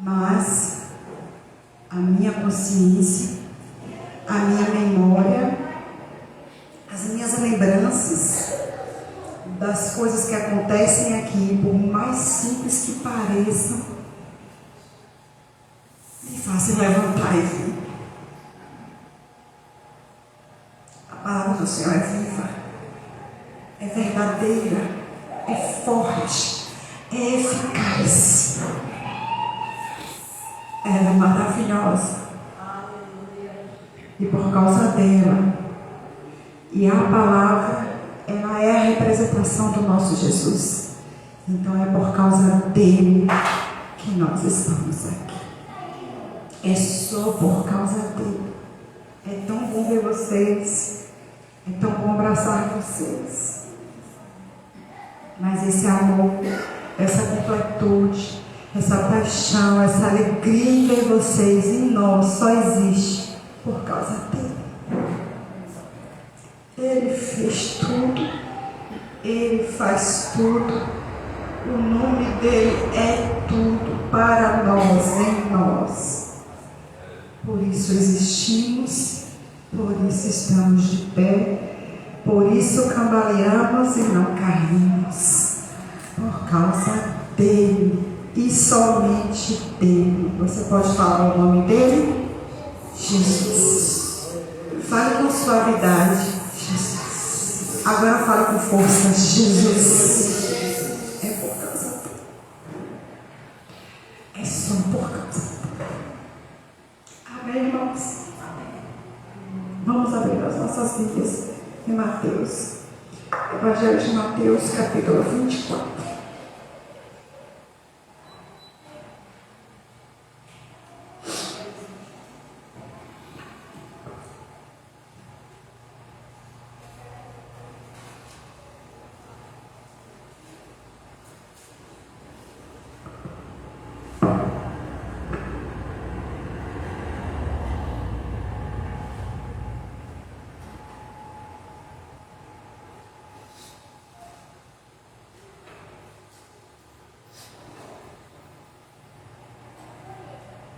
mas a minha consciência, a minha memória, as minhas lembranças das coisas que acontecem aqui, por mais simples que pareçam, me fazem levantar e vir. A palavra do Senhor é viva, é verdadeira, é forte, é eficaz. Ela é maravilhosa. E por causa dela, e a palavra, ela é a representação do nosso Jesus. Então é por causa dele que nós estamos aqui. É só por causa dele. É tão bom ver vocês. É tão bom abraçar vocês. Mas esse amor, essa completude, essa paixão, essa alegria em ver vocês em nós só existe por causa dele. Ele fez tudo, ele faz tudo, o nome dele é tudo para nós, em nós. Por isso existimos, por isso estamos de pé, por isso cambaleamos e não caímos, por causa dele e somente dele. Você pode falar o nome dele? Jesus. Fale com suavidade. Jesus. Agora fale com força. Jesus. É por causa dele. É só por causa dele. Amém, irmãos? Vamos abrir as nossas Bíblias em Mateus. Evangelho de Mateus, capítulo 24.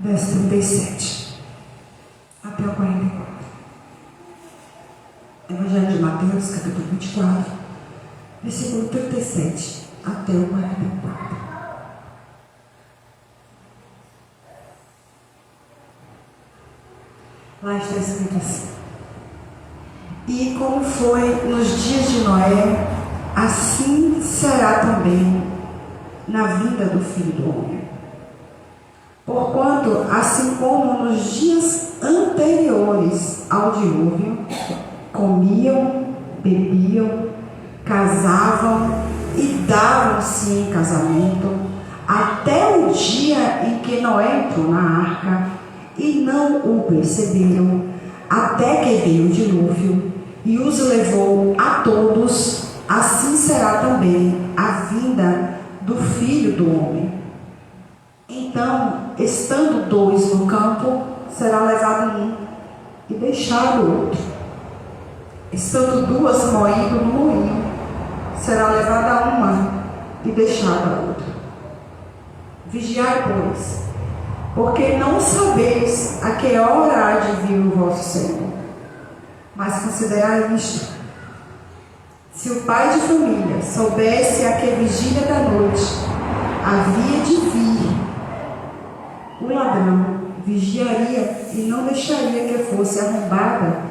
Verso 37 até o 44. Evangelho de Mateus, capítulo 24, versículo 37 até o 44. Lá está escrito assim: E como foi nos dias de Noé, assim será também na vinda do Filho do Homem. Porquanto, assim como nos dias anteriores ao dilúvio, comiam, bebiam, casavam e davam-se em casamento, até o dia em que Noé entrou na arca, e não o perceberam, até que veio o dilúvio e os levou a todos, assim será também a vinda do Filho do Homem. Então, estando dois no campo, será levado um e deixado o outro. Estando duas moído no moinho, será levada uma e deixada a outra. Vigiai, pois, porque não sabeis a que hora há de vir o vosso Senhor. Mas considerai isto: se o pai de família soubesse a que vigília da noite havia de vir, o ladrão vigiaria e não deixaria que fosse arrombada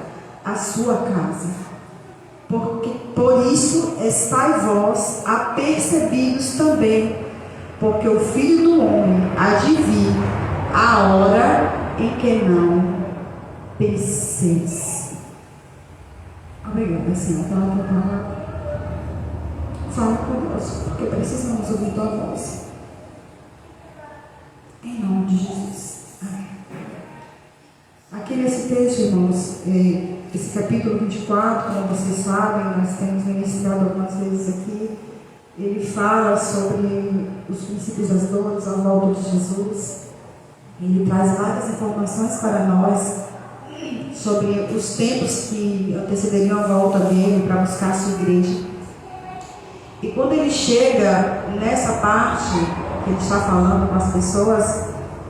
a sua casa. Por isso estai vós apercebidos também, porque o Filho do Homem há de vir a hora em que não penseis. Obrigada, Senhor, pela tua palavra. Fala conosco, porque precisamos ouvir tua voz. Em nome de Jesus. Amém. Aqui nesse texto, irmãos, esse capítulo 24, como vocês sabem, nós temos iniciado algumas vezes aqui, ele fala sobre os princípios das dores, a volta de Jesus. Ele traz várias informações para nós sobre os tempos que antecederiam a volta dele para buscar a sua igreja. E quando ele chega nessa parte que ele está falando com as pessoas,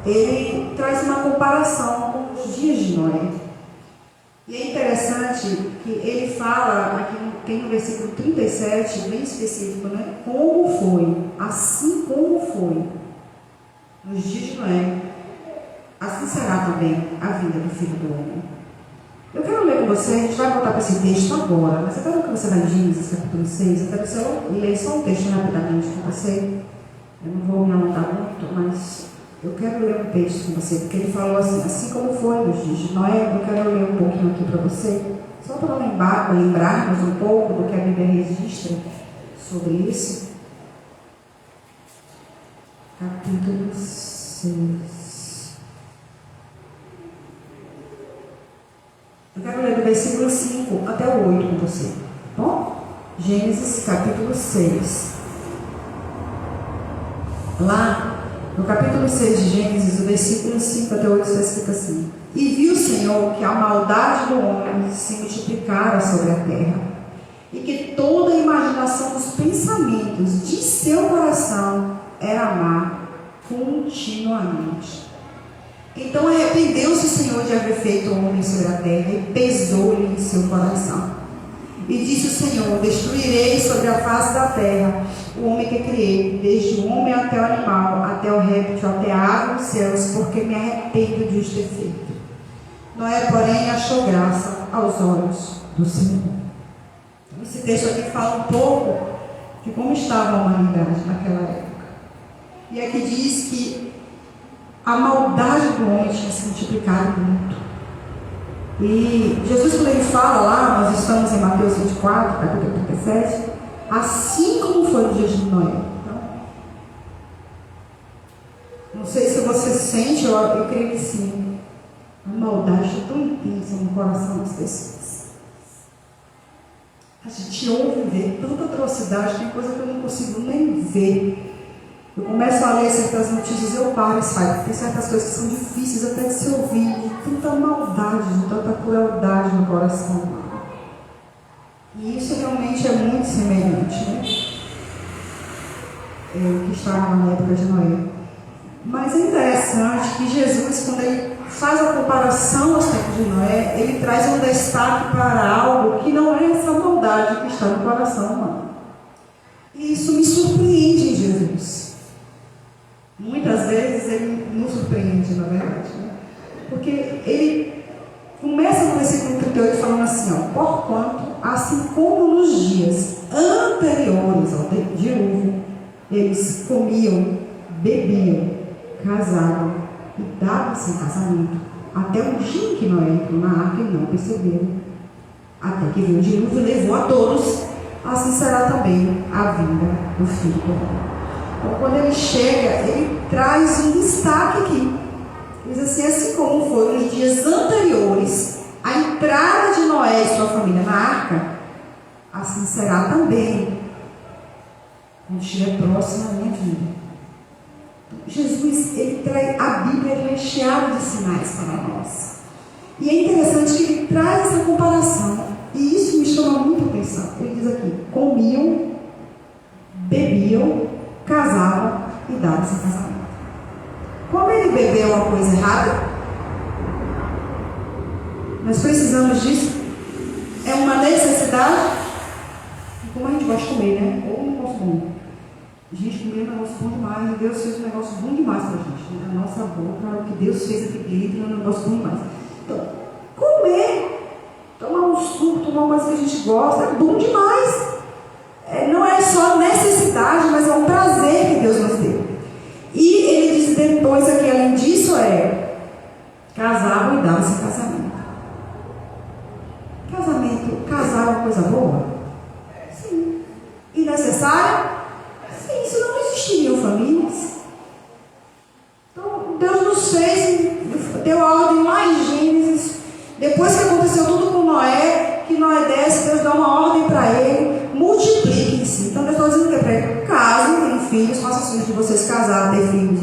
ele traz uma comparação com os dias de Noé. E é interessante que ele fala, aqui tem no versículo 37, bem específico, né? Como foi, assim como foi nos dias de Noé, assim será também a vinda do Filho do Homem. Eu quero ler com você, a gente vai voltar para esse texto agora, mas eu quero que você vá em Gênesis capítulo 6, eu quero só ler só um texto rapidamente com você. Eu não vou me alongar muito, mas eu quero ler um texto com você, porque ele falou assim como foi nos dias de Noé. Eu quero ler um pouquinho aqui para você, só para lembrarmos um pouco do que a Bíblia registra sobre isso. Capítulo 6. Eu quero ler do versículo 5 até o 8 com você. Bom? Gênesis capítulo 6. Lá, no capítulo 6 de Gênesis, o versículo 5 até 8 está escrito assim: E viu o Senhor que a maldade do homem se multiplicara sobre a terra, e que toda a imaginação dos pensamentos de seu coração era má continuamente. Então arrependeu-se o Senhor de haver feito o homem sobre a terra, e pesou-lhe em seu coração. E disse o Senhor: Destruirei sobre a face da terra o homem que criei, desde o homem até o animal, até o réptil, até a água dos céus, porque me arrependo de os ter feito. Noé, porém, achou graça aos olhos do Senhor. Então, esse texto aqui fala um pouco de como estava a humanidade naquela época. E aqui diz que a maldade do homem tinha se multiplicado muito. E Jesus, quando ele fala lá, nós estamos em Mateus 24, capítulo 37, assim como foi no dia de Noé. Então, não sei se você sente, eu creio que sim, a maldade é tão intensa no coração das pessoas. A gente ouve ver tanta atrocidade, tem coisa que eu não consigo nem ver. Eu começo a ler certas notícias, eu paro e saio. Tem certas coisas que são difíceis até de se ouvir, de tanta maldade, de tanta crueldade no coração humano. E isso realmente é muito semelhante, né? O que estava na época de Noé. Mas é interessante que Jesus, quando ele faz a comparação aos tempos de Noé, ele traz um destaque para algo que não é essa maldade que está no coração humano. E isso me surpreende em Jesus. Muitas vezes ele nos surpreende, na verdade, né? Porque ele começa no versículo 38 falando assim, porquanto, assim como nos dias anteriores ao dilúvio, eles comiam, bebiam, casavam e davam-se em casamento, até o dia em que Noé entrou na arca e não perceberam, até que veio o dilúvio e levou a todos, assim será também a vinda do Filho do Homem. Então, quando ele chega, ele traz um destaque aqui. Diz assim como foi nos dias anteriores à entrada de Noé e sua família na arca, assim será também quando estiver próximo à minha vida. Então, Jesus, ele traz, a Bíblia é recheada de sinais para nós. E é interessante que ele traz essa comparação. E isso me chama muito a atenção. Ele diz aqui, comiam, bebiam, casavam e davam-se em casamento. Como ele bebeu uma coisa errada, nós precisamos disso. É uma necessidade. Como a gente gosta de comer, né? Ou um negócio bom. Gente, comer é um negócio bom demais. E Deus fez um negócio bom demais para a gente. Na nossa boca, o que Deus fez aqui dentro é um negócio bom demais. Então, comer, tomar um suco, tomar uma coisa que a gente gosta, é bom demais. Não é só necessidade, mas é um prazer que Deus nos deu. E ele diz depois aqui, além disso, casavam e davam-se casamento. Casar é uma coisa boa? Sim. E necessária? Sim, senão não existiriam famílias. Então, Deus nos fez, deu a ordem lá em Gênesis, depois que aconteceu tudo com Noé, que Noé desce, Deus dá uma ordem para ele, multipliquem-se. Então Deus está dizendo que é para ele, casem, tenham filhos, façam os filhos de vocês casar, ter filhos,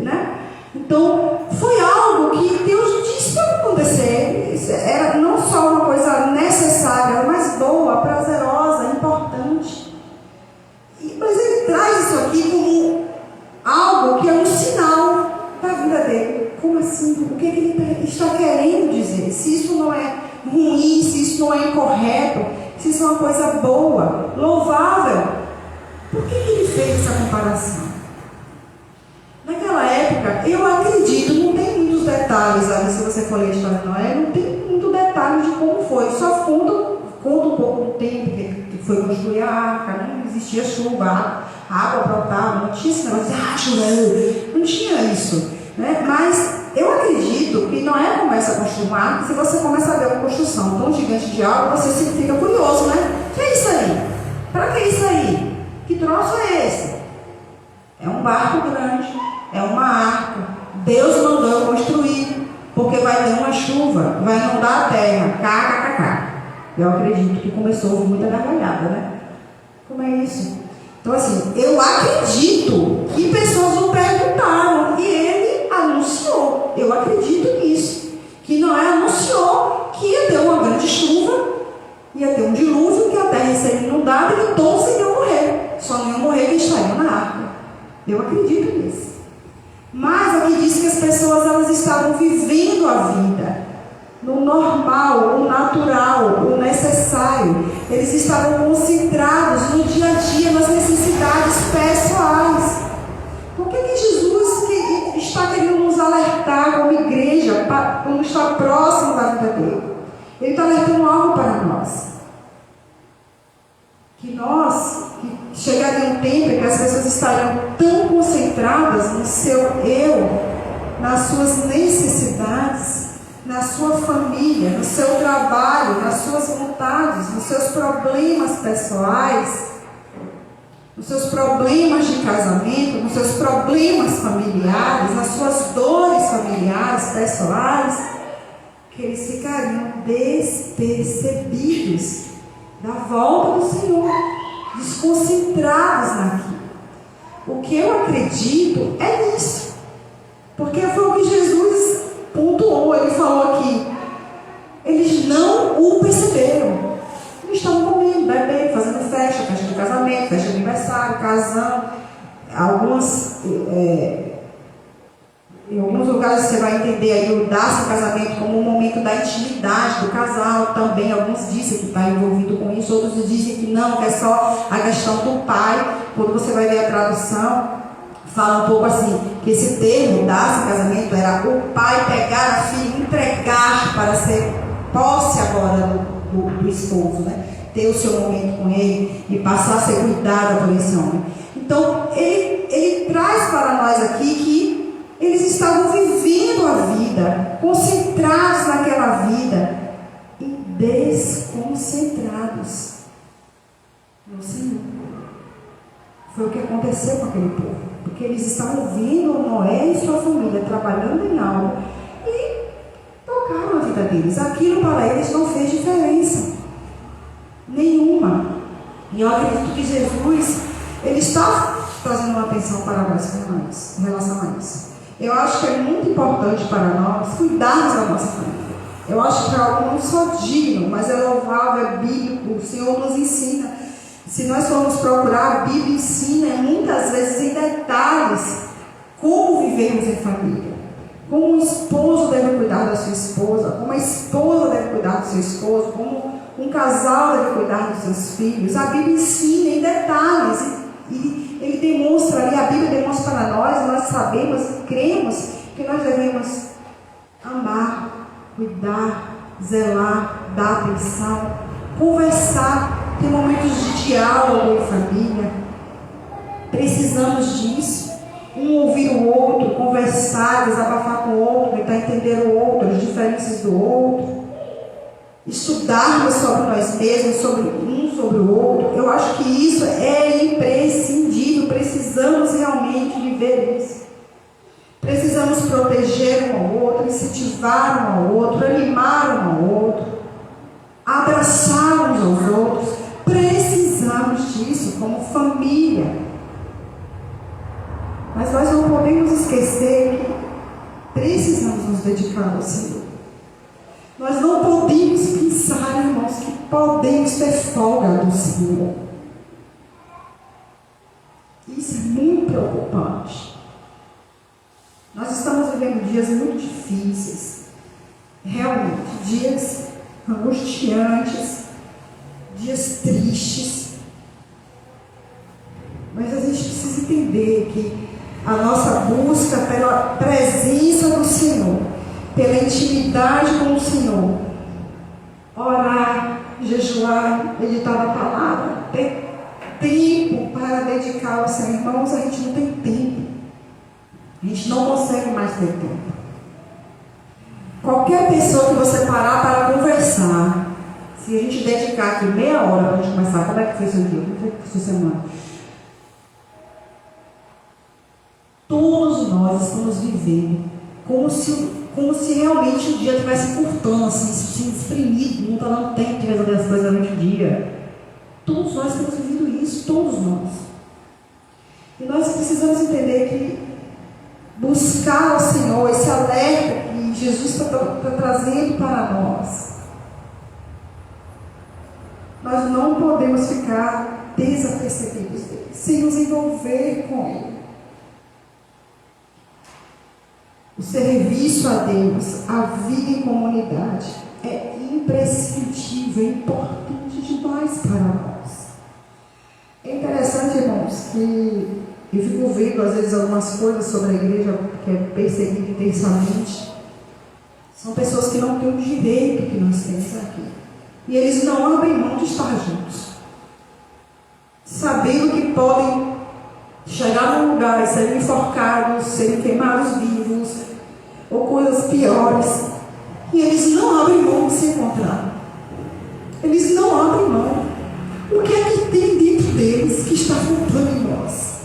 né? Então, foi algo que Deus disse para acontecer. Era não só uma coisa necessária, mas boa, prazerosa, importante. Mas ele traz isso aqui como algo que é um sinal da vida o que ele está querendo dizer. Se isso não é ruim, se isso não é incorreto, se isso é uma coisa boa, louvável, por que ele fez essa comparação? Naquela época, eu acredito, não tem muitos detalhes ali, se você for ler a história de Noé, não tem muito detalhe de como foi, só conta um pouco do tempo que foi construir a arca, não existia chuva, água brotada, não tinha esse negócio de choveu, não tinha isso, né? Mas eu acredito que Noé começa a construir uma arca, se você começa a ver uma construção tão gigante de algo, você se fica curioso, né? O que é isso aí? Para que isso aí? Que troço é esse? É um barco grande, é uma arca. Deus mandou eu construir, porque vai ter uma chuva, vai inundar a terra. KKKK. Eu acredito que começou a ouvir muita gargalhada, né? Como é isso? Então, assim, eu acredito que pessoas não perguntaram e ele anunciou. Eu acredito nisso. Que Noé anunciou que ia ter uma grande chuva, ia ter um dilúvio, que a terra ia ser inundada e todos iriam morrer. Só não iam morrer quem estaria na arca. Eu acredito nisso. Mas aqui diz que as pessoas elas estavam vivendo a vida no normal, no natural, no necessário. Eles estavam concentrados no dia a dia, nas necessidades pessoais. Por que Jesus está querendo nos alertar como igreja, quando está próximo da vida dele? Ele está alertando algo para nós. Que chegaria um tempo em que as pessoas estariam tão concentradas no seu eu, nas suas necessidades, na sua família, no seu trabalho, nas suas vontades, nos seus problemas pessoais, nos seus problemas de casamento, nos seus problemas familiares, nas suas dores familiares, pessoais, que eles ficariam despercebidos da volta do Senhor, desconcentrados naquilo. O que eu acredito é isso, porque foi o que Jesus pontuou. Ele falou aqui, eles não o perceberam. Eles estavam comendo, bebendo, fazendo festa de casamento, festa de aniversário, casando. Em alguns lugares você vai entender aí o dar-se ao casamento como um momento da intimidade do casal também. Alguns dizem que está envolvido com isso, outros dizem que não, que é só a questão do pai. Quando você vai ver a tradução, fala um pouco assim, que esse termo, dar-se ao casamento, era o pai pegar a filha e entregar para ser posse agora do esposo, né? Ter o seu momento com ele e passar a ser cuidada por esse homem. Então, ele traz para nós aqui que eles estavam vivendo a vida, concentrados naquela vida e desconcentrados no Senhor. Foi o que aconteceu com aquele povo, porque eles estavam vendo Noé e sua família trabalhando em algo e tocaram a vida deles. Aquilo para eles não fez diferença nenhuma. E eu acredito que Jesus, ele está trazendo uma atenção para nós em relação a isso. Eu acho que é muito importante para nós cuidarmos da nossa família. Eu acho que é algo não só digno, mas é louvável, é bíblico. O Senhor nos ensina. Se nós formos procurar, a Bíblia ensina muitas vezes em detalhes como vivermos em família. Como um esposo deve cuidar da sua esposa, como a esposa deve cuidar do seu esposo, como um casal deve cuidar dos seus filhos. A Bíblia ensina em detalhes e ele demonstra ali, a Bíblia demonstra para nós sabemos e cremos que nós devemos amar, cuidar, zelar, dar atenção, conversar, ter momentos de diálogo em família. Precisamos disso. Um ouvir o outro, conversar, desabafar com o outro, tentar entender o outro, as diferenças do outro. Estudarmos sobre nós mesmos, sobre o outro. Eu acho que isso é imprescindível. Precisamos realmente viver isso. Precisamos proteger um ao outro, incentivar um ao outro, animar um ao outro, abraçar uns aos outros. Precisamos disso como família. Mas nós não podemos esquecer que precisamos nos dedicar ao Senhor. Nós não podemos pensar, irmãos, que podemos ter folga do Senhor. Isso é muito preocupante. Nós estamos vivendo dias muito difíceis. difíceis, realmente, dias angustiantes, dias tristes. Mas a gente precisa entender que a nossa busca pela presença do Senhor, pela intimidade com o Senhor, orar, jejuar, meditar na palavra, ter tempo para dedicar ao Senhor. Irmãos, a gente não tem tempo. A gente não consegue mais ter tempo. Qualquer pessoa que você parar para conversar, se a gente dedicar aqui meia hora para a gente conversar, como é que foi seu dia? Como foi sua semana? Todos nós estamos vivendo como se realmente o dia estivesse curtando, assim, espremido, não está dando tempo de resolver as coisas durante o dia. Todos nós estamos vivendo isso, todos nós. E nós precisamos entender que buscar ao Senhor, esse alerta que Jesus está trazendo para nós, nós não podemos ficar desapercebidos dele, sem nos envolver com ele. O serviço a Deus, a vida em comunidade, é imprescindível, é importante demais para nós. É interessante, irmãos, que eu fico vendo às vezes algumas coisas sobre a igreja que é perseguida intensamente. São pessoas que não têm o direito que nós temos aqui. E eles não abrem mão de estar juntos, sabendo que podem chegar num lugar e serem enforcados, serem queimados vivos, ou coisas piores, e eles não abrem mão de se encontrar. Eles não abrem mão. O que é que tem dentro deles que está faltando em nós?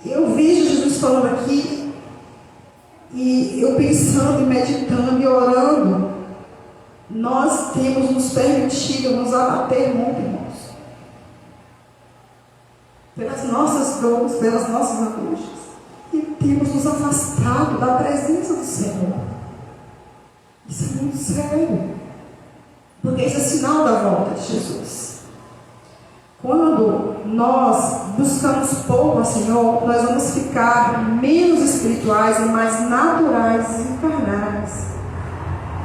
Eu vejo Jesus falando aqui, e eu pensando, e meditando, e orando, nós temos nos permitido nos abater muito, irmãos, pelas nossas dores, pelas nossas angústias, e temos nos afastado da presença do Senhor. Isso é muito sério, porque isso é sinal da volta de Jesus. Quando nós buscamos pouco ao Senhor, nós vamos ficar menos espirituais e mais naturais e carnais.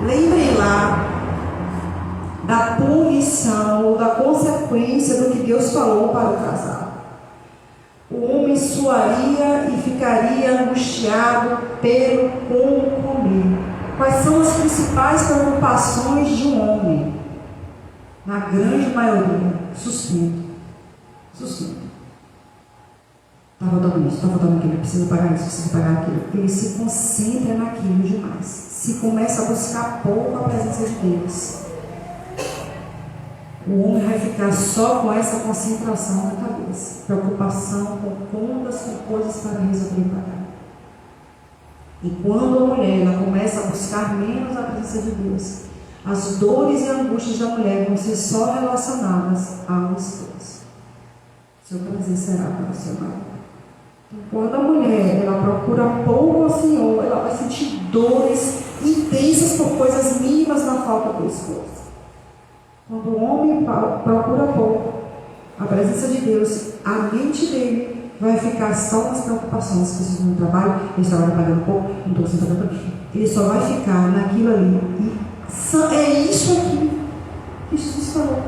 Lembrem lá da punição ou da consequência do que Deus falou para o casal. O homem suaria e ficaria angustiado pelo como comer. Quais são as principais preocupações de um homem? Na grande maioria, sustento. Está faltando isso, está faltando aquilo, precisa pagar isso, precisa pagar aquilo. Ele se concentra naquilo demais. Se começa a buscar pouco a presença de Deus, o homem vai ficar só com essa concentração na cabeça, preocupação com contas, com coisas para resolver e pagar. E quando a mulher ela começa a buscar menos a presença de Deus, as dores e angústias da mulher vão ser só relacionadas ao esposo. Seu prazer será para o seu marido. Então, quando a mulher ela procura pouco ao Senhor, ela vai sentir dores intensas por coisas mínimas na falta do esposo. Quando o homem procura pouco a presença de Deus, a mente dele vai ficar só nas preocupações. Preciso de um trabalho, ele trabalha pagando pouco, não estou conseguindo trabalhar. Ele só vai ficar naquilo ali. E é isso aqui que Jesus falou.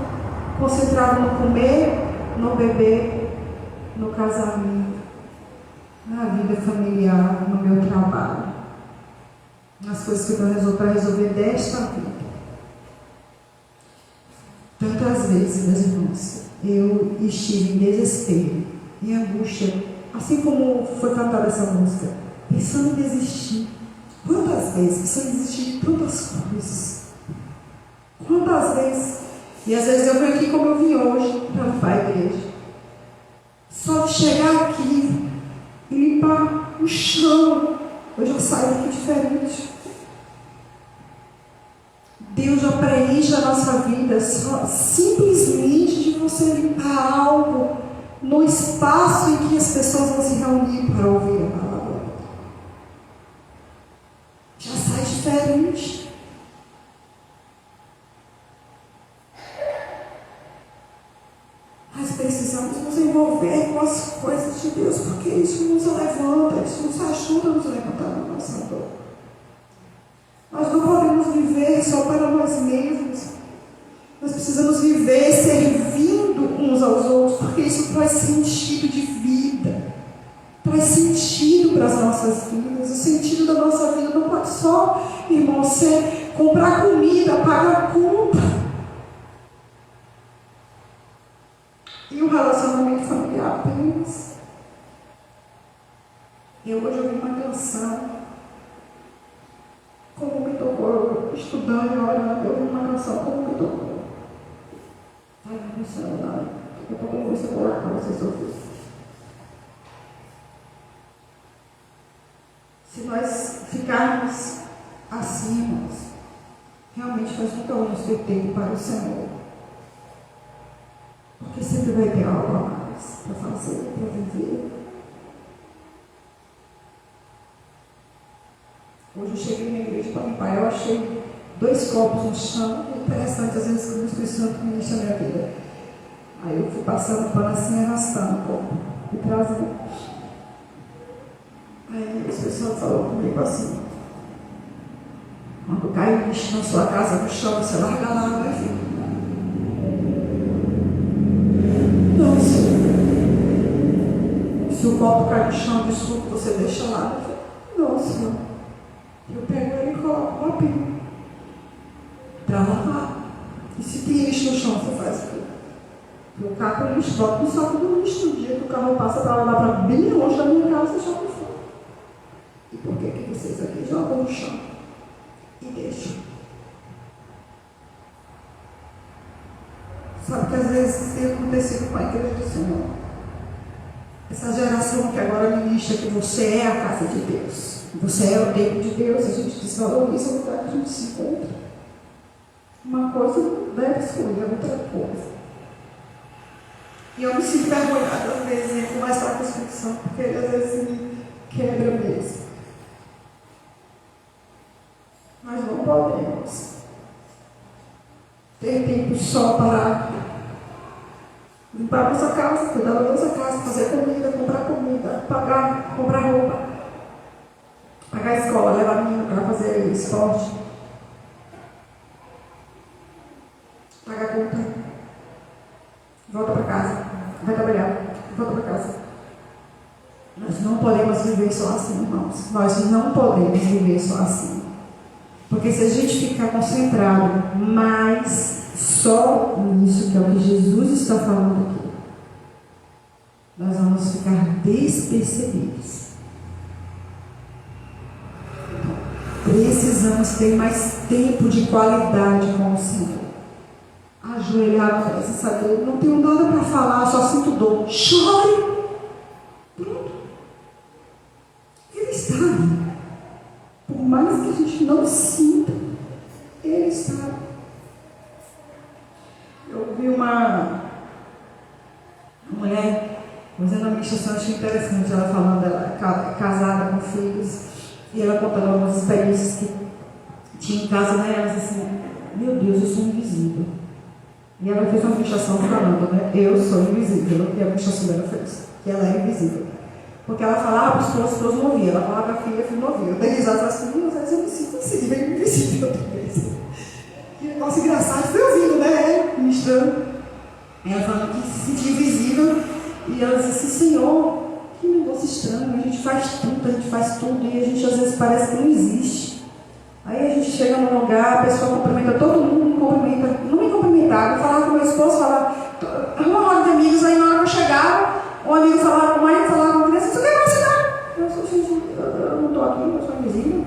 Concentrado no comer, no beber, no casamento, na vida familiar, no meu trabalho, nas coisas que eu resolvo para resolver desta vida. Tantas vezes, meus irmãos, eu estive em desespero, em angústia, assim como foi cantada essa música, pensando em desistir. Quantas vezes pensando em desistir de tantas coisas? Quantas vezes? E às vezes eu venho aqui como eu vim hoje, para limpar a igreja. Só de chegar aqui e limpar o chão, eu já saio daqui diferente. Deus já preenche a nossa vida só simplesmente de você limpar algo no espaço em que as pessoas vão se reunir para ouvir a palavra. Já sai diferente. Mas precisamos nos envolver com as coisas de Deus, porque isso nos levanta, isso nos ajuda a nos levantar da nossa dor. Nós não podemos viver só para nós mesmos. Nós precisamos viver servindo uns aos outros, porque isso traz sentido de vida, traz sentido para as nossas vidas. O sentido da nossa vida não pode só, irmão, ser comprar comida, pagar conta. E o relacionamento familiar apenas. Eu hoje ouvi uma canção, como me tocou, estudando e orando, eu ouvi uma canção, como me tocou. Ai, não sei nada. Daqui a pouco eu vou ver se eu coloco para vocês ouvirem. Se nós ficarmos assim, realmente faz muito ao nosso tempo para o Senhor. Porque sempre vai ter algo a mais para fazer, para viver. Hoje eu cheguei na igreja para limpar, eu achei 2 copos no chão. É interessante, às vezes, quando o Espírito Santo ministra a minha vida. Aí eu fui passando pano assim, arrastando o copo e trazendo. Aí o Espírito Santo falou comigo assim: quando cai lixo na sua casa, no chão, você larga lá, vai vir. Não, Senhor. Se o copo cai no chão de suco, você deixa lá. Não, Senhor. Eu pego ele e coloco uma pia para lavar. E se tem lixo no chão, você faz o quê? Eu capo o lixo, boto no saco do lixo. No dia que o carro passa para levar para bem longe da minha casa, você joga fora. E por que vocês aqui jogam no chão e deixam? Sabe que às vezes tem acontecido com a igreja do Senhor. Essa geração que agora ministra que você é a casa de Deus. Você é o templo de Deus, a gente desvaloriza o lugar que a gente se encontra. Uma coisa não deve excluir a outra coisa. E eu me sinto vergonhada às vezes em conversar com a Espírito Santo, porque ele às vezes me quebra mesmo. Nós não podemos ter tempo só para limpar a nossa casa, cuidar da nossa casa, fazer comida, comprar roupa, pagar a escola, levar a menina para fazer esporte, pagar conta, volta para casa, vai trabalhar, volta para casa. Nós não podemos viver só assim, irmãos. Nós não podemos viver só assim. Porque se a gente ficar concentrado mais só nisso, que é o que Jesus está falando aqui, nós vamos ficar despercebidos. Precisamos ter mais tempo de qualidade com o Senhor. Ajoelhar na presença dele. Não tenho nada para falar, só sinto dor. Chore. Pronto. Ele está ali. Por mais que a gente não sinta, ele está. Eu vi uma mulher fazendo uma ministração, achei interessante, ela falando dela, casada com filhos, e ela contando algumas experiências que tinha em casa, né? Ela disse assim: meu Deus, eu sou invisível. E ela fez uma ministração falando, né? Eu sou invisível, que a ministração dela fez, que ela é invisível. Porque ela falava para os esposos não ouviam, ela falava para a filha não ouvia. Eu dei risada assim, às vezes eu me sinto assim, bem invisível outra vez. E o negócio engraçado foi ouvindo, né? Ministrando. Ela falando que se sentia invisível, e ela disse assim: Senhor, que negócio estranho, a gente faz tudo, e a gente às vezes parece que não existe. Aí a gente chega num lugar, a pessoa cumprimenta todo mundo, não me cumprimentava. Eu falava com meu esposo, falava, uma roda de amigos, aí na hora que eu chegava, um amigo falava com a mãe, falava com a criança: você quer vacinar? Eu sou gente, eu não estou aqui, eu sou invisível.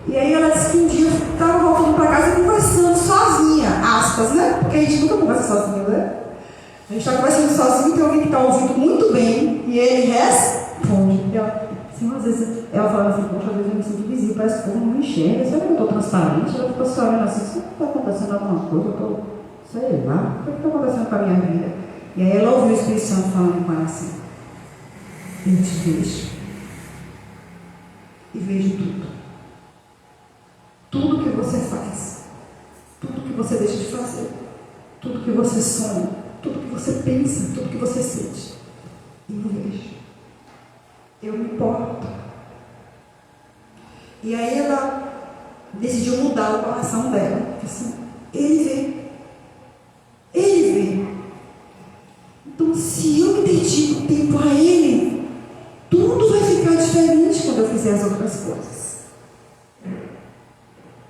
E aí ela disse que um dia eu estava voltando para casa conversando sozinha, aspas, né? Porque a gente nunca conversa sozinha, né? A gente está conversando sozinho, tem alguém que está ouvindo muito bem, e ele responde. Assim, às vezes ela fala assim: poxa, às vezes eu me sinto invisível, parece que o povo não me enxerga. Será que eu estou transparente? Ela ficou se olhando assim: será que está acontecendo alguma coisa? Eu estou, sei lá, o que está acontecendo com a minha vida? E aí ela ouviu o Espírito Santo falando com ela assim: eu te vejo. E vejo tudo. Tudo que você faz. Tudo que você deixa de fazer. Tudo que você sonha. Tudo que você pensa. Tudo que você sente. Eu me importo. E aí ela decidiu mudar o coração dela. Assim, ele vê. Ele vê. Então, se eu me dedico tempo a ele, tudo vai ficar diferente quando eu fizer as outras coisas.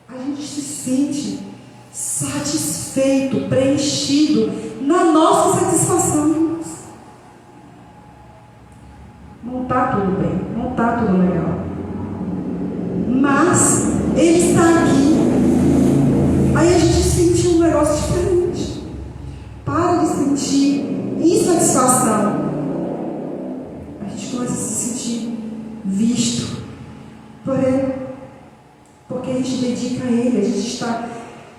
A gente se sente satisfeito, preenchido na nossa satisfação. Não está tudo bem, não está tudo legal. Mas ele está aqui. Aí a gente sente um negócio diferente. Para de sentir insatisfação. A gente começa a se sentir visto por ele. Porque a gente dedica a ele, a gente está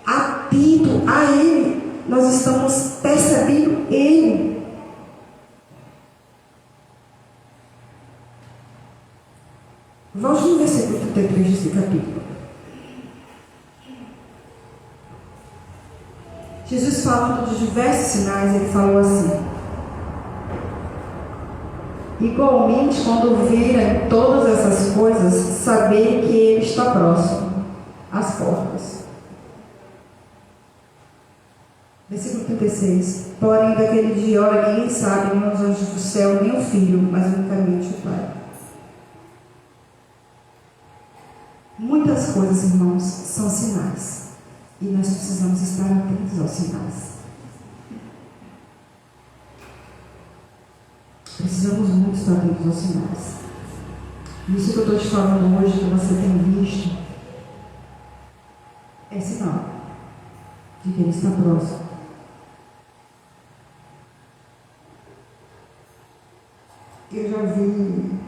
atento a ele. Nós estamos percebendo ele. Vamos no versículo 33 desse capítulo. Jesus falando de diversos sinais, ele falou assim: igualmente, quando virem todas essas coisas, saber que ele está próximo, às portas. Versículo 36. Porém, daquele dia, ora, ninguém sabe, nem os anjos do céu, nem o Filho, mas unicamente o Pai. Muitas coisas, irmãos, são sinais. E nós precisamos estar atentos aos sinais. Precisamos muito estar atentos aos sinais. Isso que eu estou te falando hoje, que você tem visto, é sinal de que ele está próximo. Eu já vi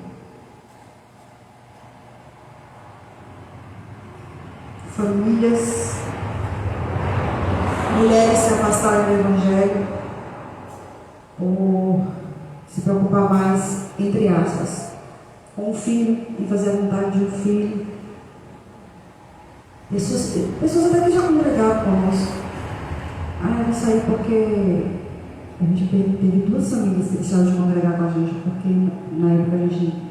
famílias, mulheres se afastarem do Evangelho ou se preocupar mais, entre aspas, com o filho e fazer a vontade de um filho. Pessoas até que já congregaram conosco. Eu vou sair porque a gente teve duas famílias que deixaram de congregar com a gente, porque na época a gente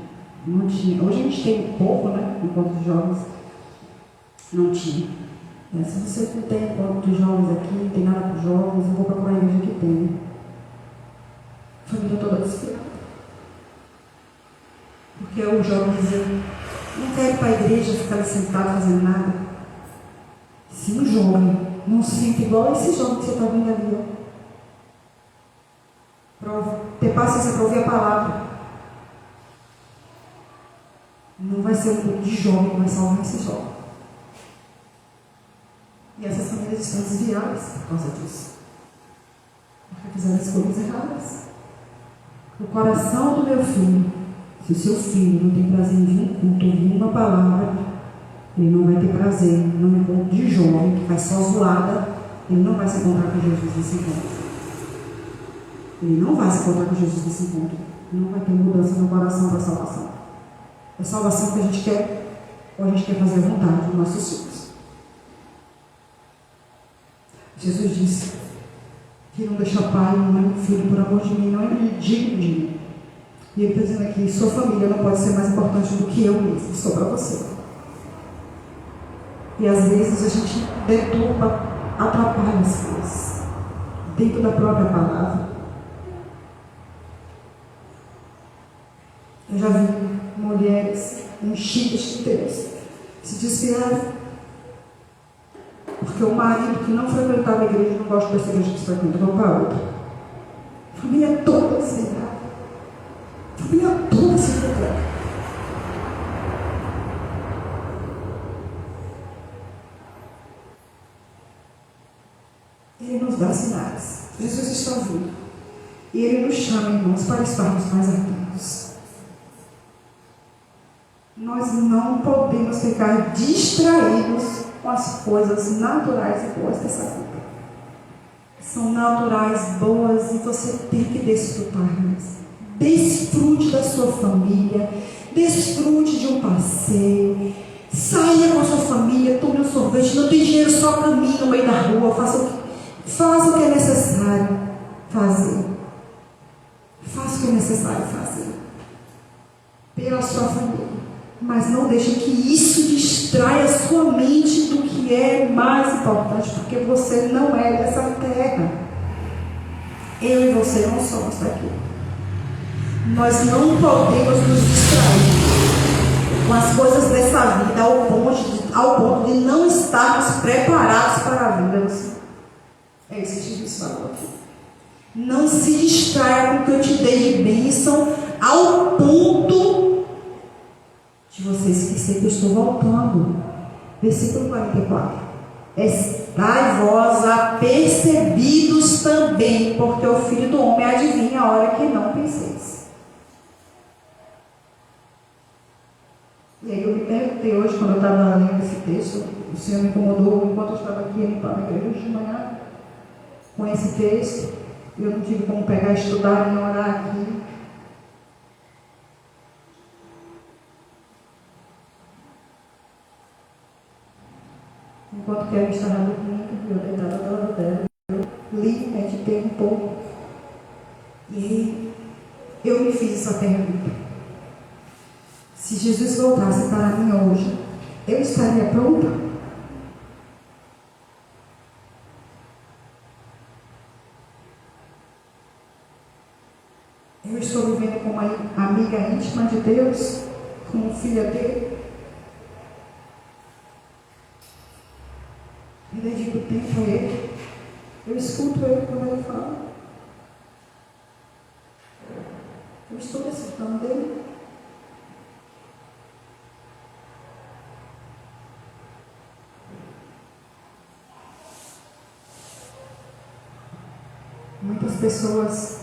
não tinha. Hoje a gente tem pouco, né? Enquanto os jovens não tinha. Se você não tem enquanto dos jovens aqui, não tem nada para os jovens, eu vou procurar a igreja que tem. A família toda desesperada. Porque o jovem dizia: não quero ir para a igreja ficar ali sentado fazendo nada. Se um jovem não se sente igual a esse jovem que você está vendo ali, para ter paciência para ouvir a palavra, não vai ser um grupo de jovem que vai salvar esse jovem. E essas famílias estão desviadas por causa disso. Porque fizeram escolhas erradas. O coração do meu filho, se o seu filho não tem prazer em vir um culto, ouvir uma palavra, ele não vai ter prazer num encontro de jovem que faz só zoada, ele não vai se encontrar com Jesus nesse encontro. Ele não vai se encontrar com Jesus nesse encontro. Não vai ter mudança no coração para salvação. É salvação que a gente quer, ou a gente quer fazer a vontade dos nossos filhos. Jesus disse que não deixa pai, mãe, filho por amor de mim, não é digno de mim. E ele está dizendo aqui: sua família não pode ser mais importante do que eu mesmo, sou para você. E às vezes a gente deturpa, atrapalha as coisas dentro da própria palavra. Eu já vi mulheres enchidas de Deus se desviarem porque o marido que não frequentava a igreja, não gosta dessa igreja que se frequenta, vão para outra. A família toda desviada. A família toda se frequenta. Ele nos dá sinais. Jesus está vindo. E ele nos chama, irmãos, para estarmos mais atentos. Nós não podemos ficar distraídos com as coisas naturais e boas dessa vida. São naturais, boas, e você tem que desfrutá-las. Desfrute da sua família, desfrute de um passeio, saia com a sua família, tome um sorvete, não tem dinheiro, só caminhe no meio da rua, faça o que é necessário fazer. Faça o que é necessário fazer. pela sua família. Mas não deixe que isso distraia a sua mente do que é mais importante, porque você não é dessa terra. Eu e você não somos daqui. Nós não podemos nos distrair com as coisas dessa vida ao ponto de não estarmos preparados para a vida. É isso que Jesus falou aqui. Não se distraia com o que eu te dei de bênção ao ponto de você esquecer que eu estou voltando. Versículo 44. Estai vós apercebidos também, porque o Filho do Homem adivinha a hora que não penseis. E aí eu me perguntei hoje, quando eu estava lendo esse texto, o Senhor me incomodou enquanto eu estava aqui limpando a igreja de manhã, com esse texto. Eu não tive como pegar, estudar e orar aqui. Enquanto Kevin estava dormindo, eu deitada ao lado dela, eu li, meditei um pouco. E eu me fiz essa pergunta. Se Jesus voltasse para mim hoje, eu estaria pronta? Eu estou vivendo como uma amiga íntima de Deus, como filha dele? Eu dedico tempo a ele. Eu escuto ele quando ele fala. Eu estou necessitando dele. Muitas pessoas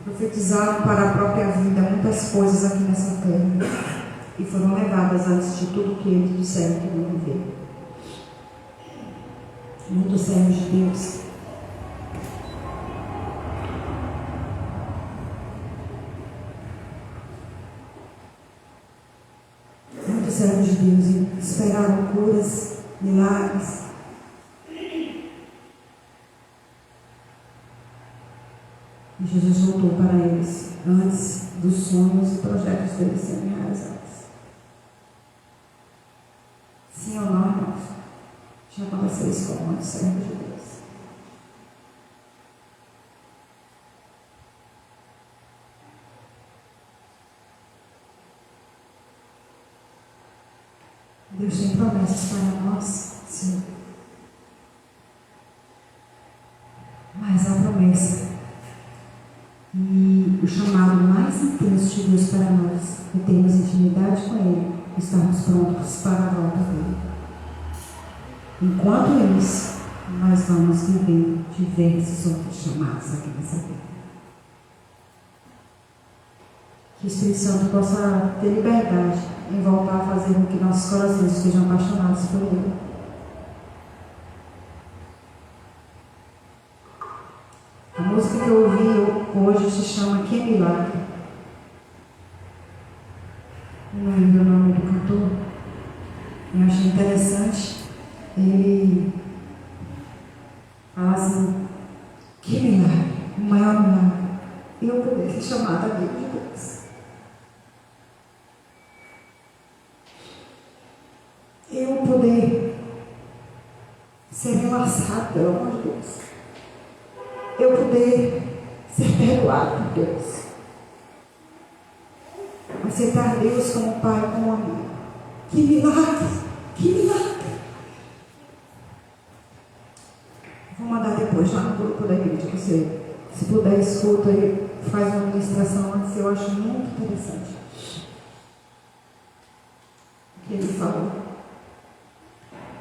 profetizaram para a própria vida muitas coisas aqui nessa terra e foram levadas antes de tudo que eles disseram que iam viver. Muitos servos de Deus esperaram curas, milagres. E Jesus voltou para eles antes dos sonhos e projetos deles serem realizados. Sim ou não, irmãos? Já aconteceu isso com muitos servos de Deus. Deus tem promessas para nós, sim. Mas a promessa e o chamado mais intenso de Deus para nós é termos intimidade com Ele, estarmos prontos para a volta dele. Enquanto isso, nós vamos viver diversos outros chamados aqui nessa vida. Que o Espírito Santo possa ter liberdade em voltar a fazer com que nossos corações sejam apaixonados por Ele. A música que eu ouvi hoje se chama Que Milagre. Eu não lembro o nome do cantor. Eu achei interessante. Ele fala assim: que milagre, o maior milagre. Eu poder ser chamada amigo de Deus. Eu poder ser relaxado pelo amor de Deus. Eu poder ser perdoado por Deus. Aceitar Deus como Pai, como amigo. Que milagre! Que milagre! Vou mandar depois lá no grupo da igreja. Você, se puder, escuta e faz uma ministração antes. Eu acho muito interessante o que ele falou.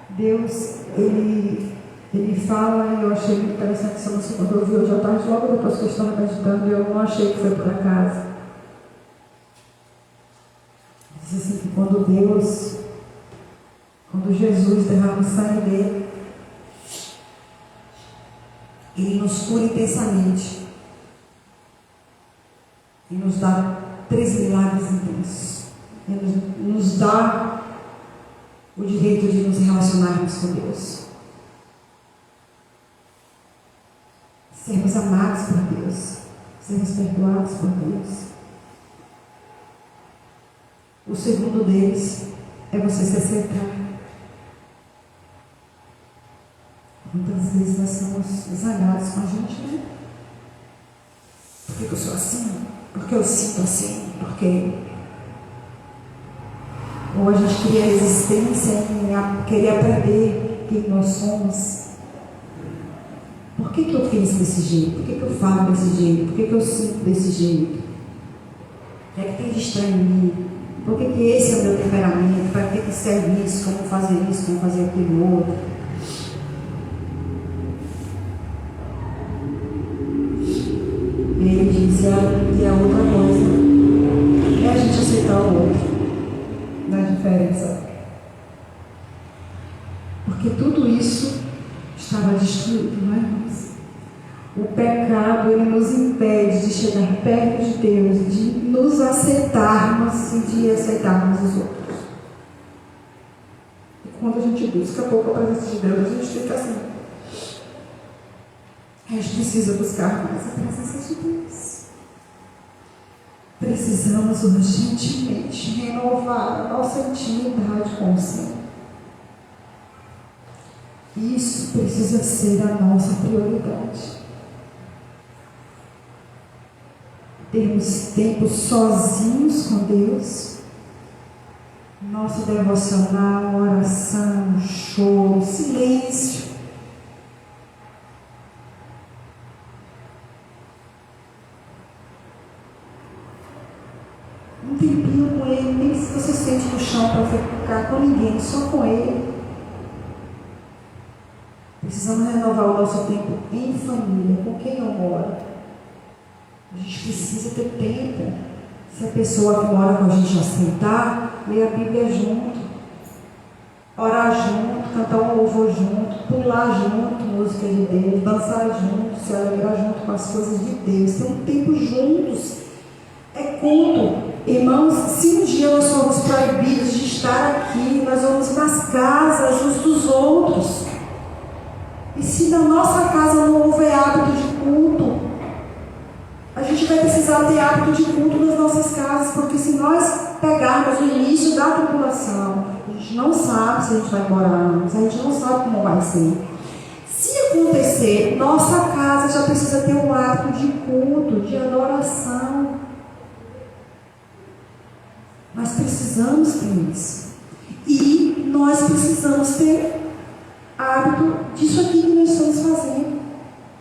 Deus, Ele fala, e eu achei muito interessante essa música quando eu ouvi hoje à tarde, logo depois que eu estava meditando, eu não achei que foi por acaso. Diz assim que quando Jesus derrama o sangue dele, Ele nos cura intensamente e nos dá 3 milagres intensos. Ele nos dá o direito de nos relacionarmos com Deus. Sermos amados por Deus. Sermos perdoados por Deus. O segundo deles é você se aceitar. Muitas vezes nós somos zangados com a gente, né? Por que eu sou assim? Por que eu sinto assim? Por quê? Ou a gente cria resistência em querer aprender quem nós somos. Por que eu penso desse jeito? Por que eu falo desse jeito? Por que eu sinto desse jeito? O que é que tem de estranho em mim? Por que esse é o meu temperamento? Para que serve isso? Como fazer isso? Como fazer aquilo outro? E ele diz, e a outra coisa é a gente aceitar o outro. Não é diferença. Porque tudo isso estava destruído, não é, irmãos? O pecado, ele nos impede de chegar perto de Deus, de nos aceitarmos e de aceitarmos os outros. E quando a gente busca pouco a presença de Deus, a gente fica assim. A gente precisa buscar mais a presença de Deus. Precisamos urgentemente renovar a nossa intimidade com o Senhor. Isso precisa ser a nossa prioridade. Termos tempo sozinhos com Deus, nosso devocional, oração, choro, silêncio. Um tempinho com Ele, nem se você sente no chão para ficar com ninguém, só com Ele. Precisamos renovar o nosso tempo em família, com quem eu moro. A gente precisa ter tempo. Se a pessoa que mora com a gente aceitar, ler a Bíblia junto, orar junto, cantar um louvor junto, pular junto, música de Deus, dançar junto, se alegrar junto com as coisas de Deus, ter um tempo juntos. É culto. Irmãos, se um dia nós formos proibidos de estar aqui, nós vamos nas casas uns dos outros. E se na nossa casa não houver hábito de culto, a gente vai precisar ter hábito de culto nas nossas casas, porque se nós pegarmos o início da tribulação, a gente não sabe se a gente vai morar antes, a gente não sabe como vai ser. Se acontecer, nossa casa já precisa ter um hábito de culto, de adoração. Nós precisamos ter isso. E nós precisamos ter hábito disso aqui que nós estamos fazendo.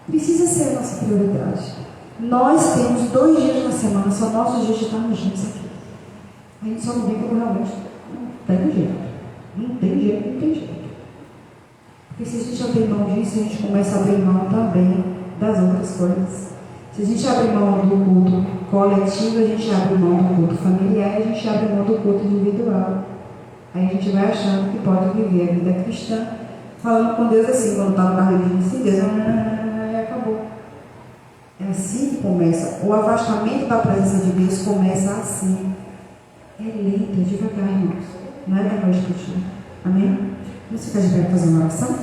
Precisa ser a nossa prioridade. Nós temos 2 dias na semana, são nossos dias de estarmos juntos aqui. A gente só não vem como realmente não tem jeito. Não tem jeito. Porque se a gente abrir mão disso, a gente começa a abrir mão também das outras coisas. Se a gente abrir mão do culto coletivo, a gente abre mão do culto familiar, a gente abre mão do culto individual. Aí a gente vai achando que pode viver a vida cristã, falando com Deus assim, quando está no carro de assim, Deus, acabou. É assim que começa. O afastamento da presença de Deus começa assim. É lento, é devagar, irmãos. Não é da noite para o dia. Amém? Vamos ficar de pé para fazer uma oração?